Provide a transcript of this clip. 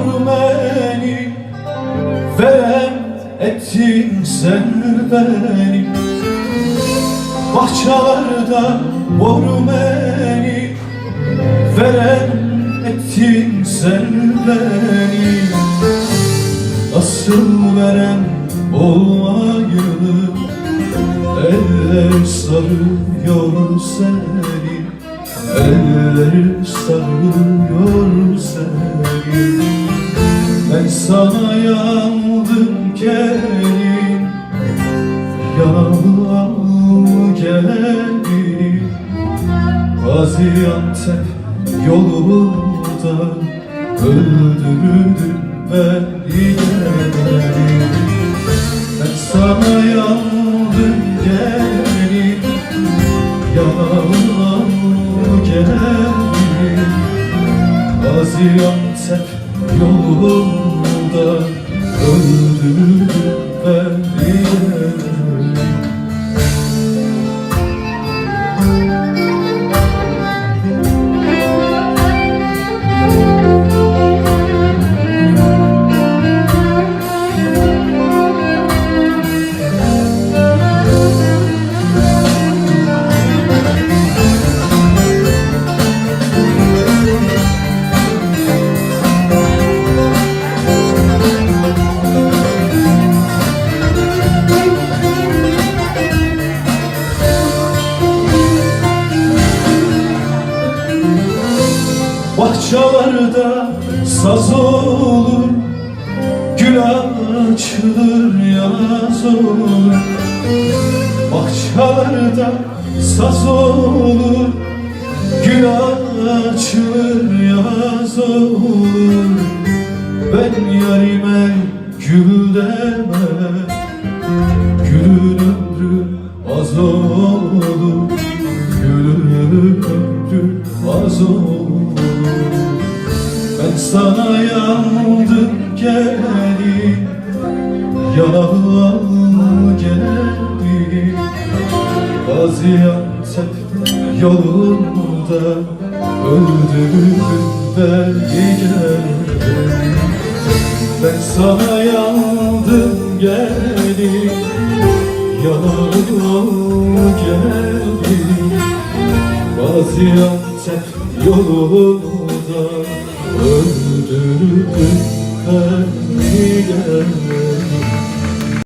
vur beni, verem ettin sen beni. Bahçelerde vur beni, verem ettin sen beni. Nasıl verem olmayı, eller sarıyor seni, eller sarıyor seni. Ben sana yandım gelin, yanım gelin. Gaziantep yolunda öldürdün beni gelin. Ben sana yandım gelin, yanım gelin. Gaziantep yolunda öldürdün beni gelin. Bahçelerde saz olur, gül açılır yaz olur. Bahçelerde saz olur, gül açılır yaz olur. Ben yarime gül deme, gülün ömrü az olur, gülün ömrü az olur. Ben sana yandım gelin, yanım gelin. Gaziantep yolunda öldürdün beni gelin. Ben sana yandım gelin, yanım gelin. Gaziantep yolunda öldürdün beni.